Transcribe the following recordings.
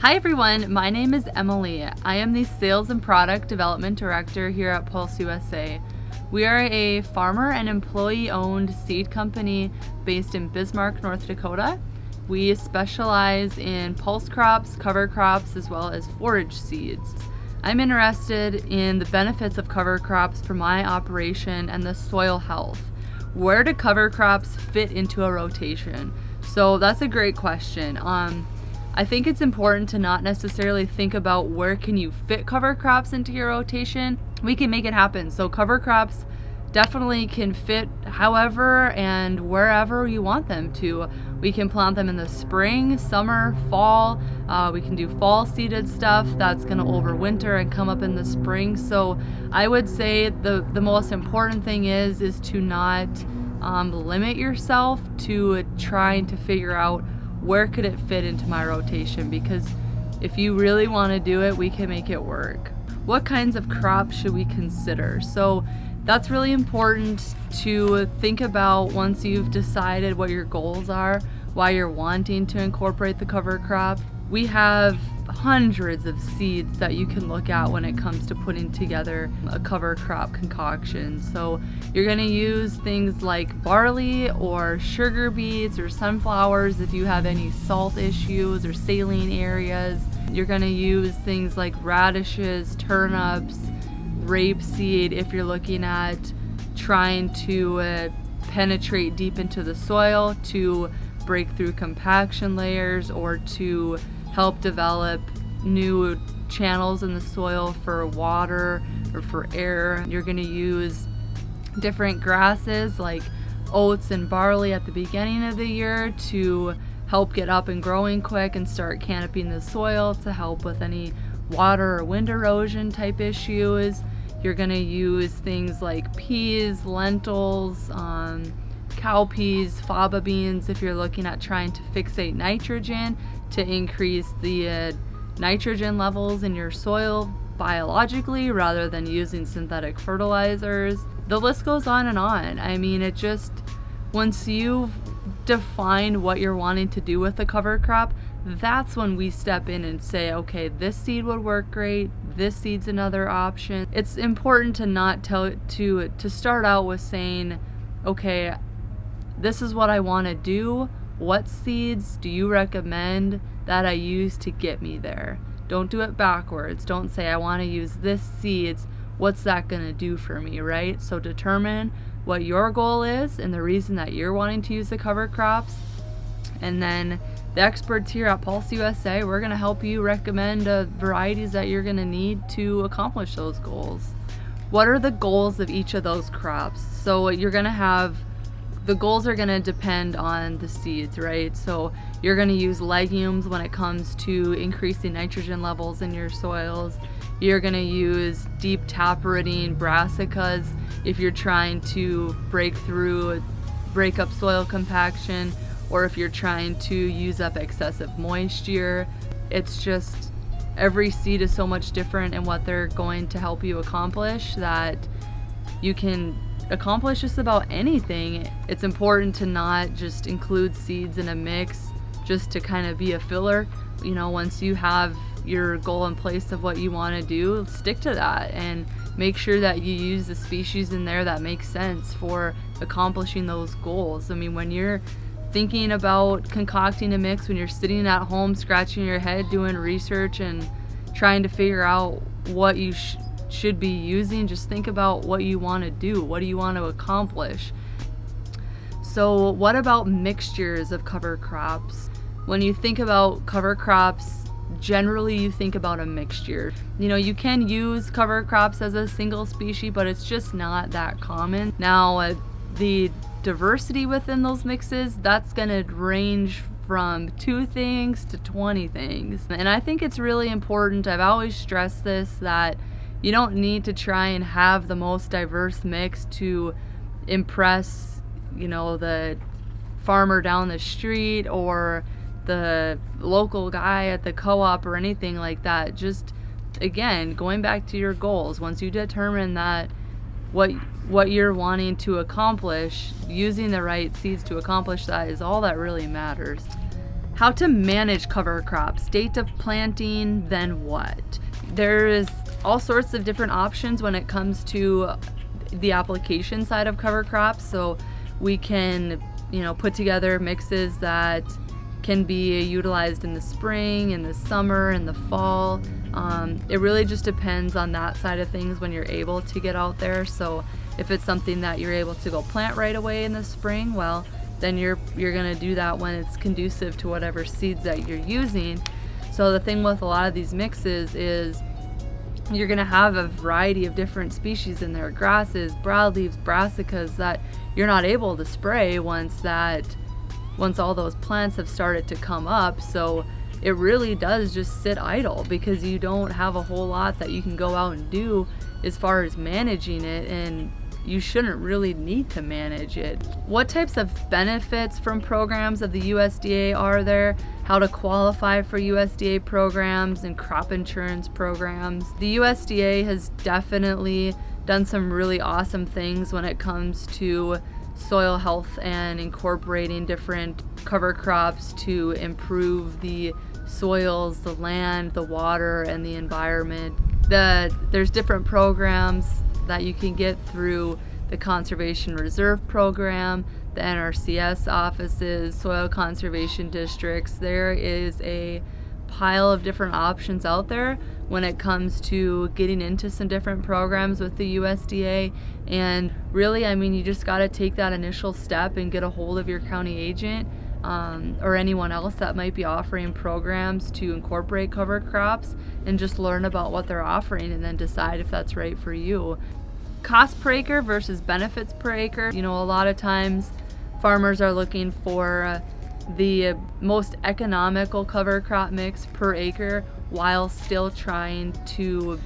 Hi everyone, my name is Emily. I am the Sales and Product Development Director here at Pulse USA. We are a farmer and employee-owned seed company based in Bismarck, North Dakota. We specialize in pulse crops, cover crops, as well as forage seeds. I'm interested in the benefits of cover crops for my operation and the soil health. Where do cover crops fit into a rotation? So that's a great question. I think it's important to not necessarily think about where can you fit cover crops into your rotation. We can make it happen. So cover crops definitely can fit however and wherever you want them to. We can plant them in the spring, summer, fall. We can do fall seeded stuff that's going to overwinter and come up in the spring. So I would say the most important thing is to not limit yourself to trying to figure out where could it fit into my rotation, because if you really want to do it, we can make it work. What kinds of crops should we consider? So that's really important to think about once you've decided what your goals are, why you're wanting to incorporate the cover crop. We have hundreds of seeds that you can look at when it comes to putting together a cover crop concoction. So you're going to use things like barley or sugar beets or sunflowers if you have any salt issues or saline areas. You're going to use things like radishes, turnips, rapeseed if you're looking at trying to penetrate deep into the soil to break through compaction layers or to help develop new channels in the soil for water or for air. You're going to use different grasses like oats and barley at the beginning of the year to help get up and growing quick and start canopying the soil to help with any water or wind erosion type issues. You're going to use things like peas, lentils, cowpeas, faba beans if you're looking at trying to fixate nitrogen to increase the nitrogen levels in your soil biologically rather than using synthetic fertilizers. The list goes on and on. I mean, it just, once you've defined what you're wanting to do with the cover crop, that's when we step in and say, okay, this seed would work great, this seed's another option. It's important to not to start out with saying, okay, this is what I want to do. What seeds do you recommend that I use to get me there? Don't do it backwards. Don't say I want to use this seeds. What's that going to do for me, right? So determine what your goal is and the reason that you're wanting to use the cover crops. And then the experts here at Pulse USA, we're going to help you recommend varieties that you're going to need to accomplish those goals. What are the goals of each of those crops? So you're going to have, the goals are going to depend on the seeds, right? So you're going to use legumes when it comes to increasing nitrogen levels in your soils. You're going to use deep taprooting brassicas if you're trying to break up soil compaction, or if you're trying to use up excessive moisture. It's just, every seed is so much different in what they're going to help you accomplish that you can accomplish just about anything. It's important to not just include seeds in a mix just to kind of be a filler. You know, once you have your goal in place of what you want to do, stick to that and make sure that you use the species in there that makes sense for accomplishing those goals. I mean, when you're thinking about concocting a mix, when you're sitting at home scratching your head doing research and trying to figure out what you should be using, just think about what you want to do. What do you want to accomplish? So what about mixtures of cover crops? When you think about cover crops, generally you think about a mixture. You know, you can use cover crops as a single species, but it's just not that common. Now, the diversity within those mixes, that's going to range from 2 things to 20 things. And I think it's really important, I've always stressed this, that you don't need to try and have the most diverse mix to impress, you know, the farmer down the street or the local guy at the co-op or anything like that. Just, again, going back to your goals, once you determine that what you're wanting to accomplish, using the right seeds to accomplish that is all that really matters. How to manage cover crops, date of planting, then what? There's all sorts of different options when it comes to the application side of cover crops. So we can, put together mixes that can be utilized in the spring, in the summer, in the fall. It really just depends on that side of things when you're able to get out there. So if it's something that you're able to go plant right away in the spring, well, then you're gonna do that when it's conducive to whatever seeds that you're using. So the thing with a lot of these mixes is you're gonna have a variety of different species in there, grasses, broadleaves, brassicas, that you're not able to spray once all those plants have started to come up. So it really does just sit idle because you don't have a whole lot that you can go out and do as far as managing it, and you shouldn't really need to manage it. What types of benefits from programs of the USDA are there? How to qualify for USDA programs and crop insurance programs. The USDA has definitely done some really awesome things when it comes to soil health and incorporating different cover crops to improve the soils, the land, the water, and the environment. There's different programs that you can get through the Conservation Reserve Program, the NRCS offices, soil conservation districts. There is a pile of different options out there when it comes to getting into some different programs with the USDA. And really, you just got to take that initial step and get a hold of your county agent or anyone else that might be offering programs to incorporate cover crops, and just learn about what they're offering and then decide if that's right for you. Cost per acre versus benefits per acre. A lot of times farmers are looking for the most economical cover crop mix per acre while still trying to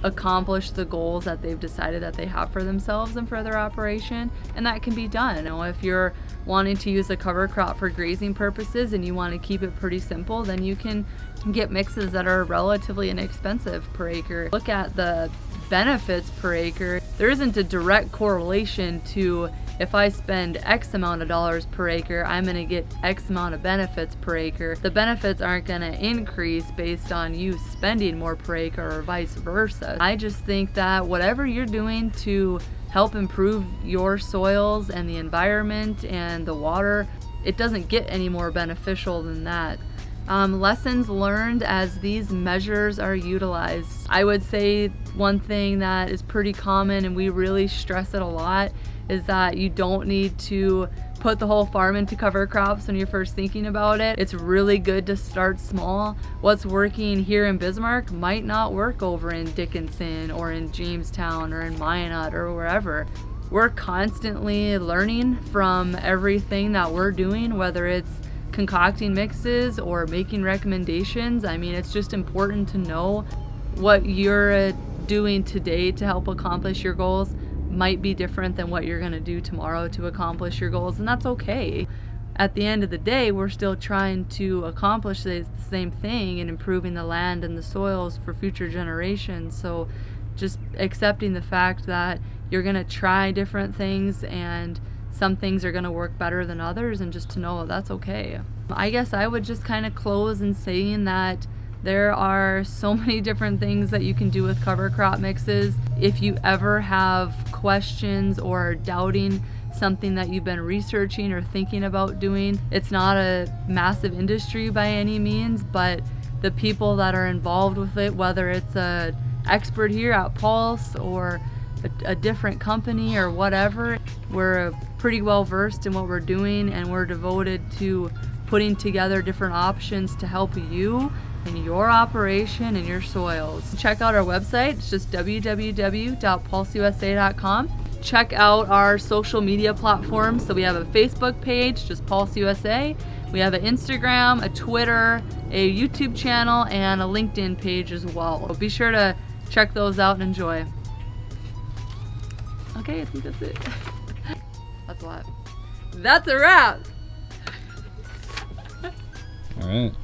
accomplish the goals that they've decided that they have for themselves and for their operation, and that can be done. If you're wanting to use a cover crop for grazing purposes and you want to keep it pretty simple, then you can get mixes that are relatively inexpensive per acre. Look at the benefits per acre. There isn't a direct correlation to if I spend X amount of dollars per acre, I'm going to get X amount of benefits per acre. The benefits aren't going to increase based on you spending more per acre or vice versa. I just think that whatever you're doing to help improve your soils and the environment and the water, it doesn't get any more beneficial than that. Lessons learned as these measures are utilized. I would say one thing that is pretty common, and we really stress it a lot, is that you don't need to put the whole farm into cover crops when you're first thinking about it. It's really good to start small. What's working here in Bismarck might not work over in Dickinson or in Jamestown or in Minot or wherever. We're constantly learning from everything that we're doing, whether it's concocting mixes or making recommendations. It's just important to know what you're doing today to help accomplish your goals might be different than what you're going to do tomorrow to accomplish your goals, and that's okay. At the end of the day, we're still trying to accomplish the same thing and improving the land and the soils for future generations. So just accepting the fact that you're going to try different things and some things are going to work better than others, and just to know that's okay. I guess I would just kind of close in saying that there are so many different things that you can do with cover crop mixes. If you ever have questions or are doubting something that you've been researching or thinking about doing, it's not a massive industry by any means, but the people that are involved with it, whether it's an expert here at Pulse or a different company or whatever, we're pretty well versed in what we're doing, and we're devoted to putting together different options to help you in your operation and your soils. Check out our website. It's just www.pulseusa.com. Check out our social media platforms. So we have a Facebook page, just Pulse USA. We have an Instagram, a Twitter, a YouTube channel, and a LinkedIn page as well. So be sure to check those out and enjoy. Okay, I think that's it. That's a lot. That's a wrap. All right.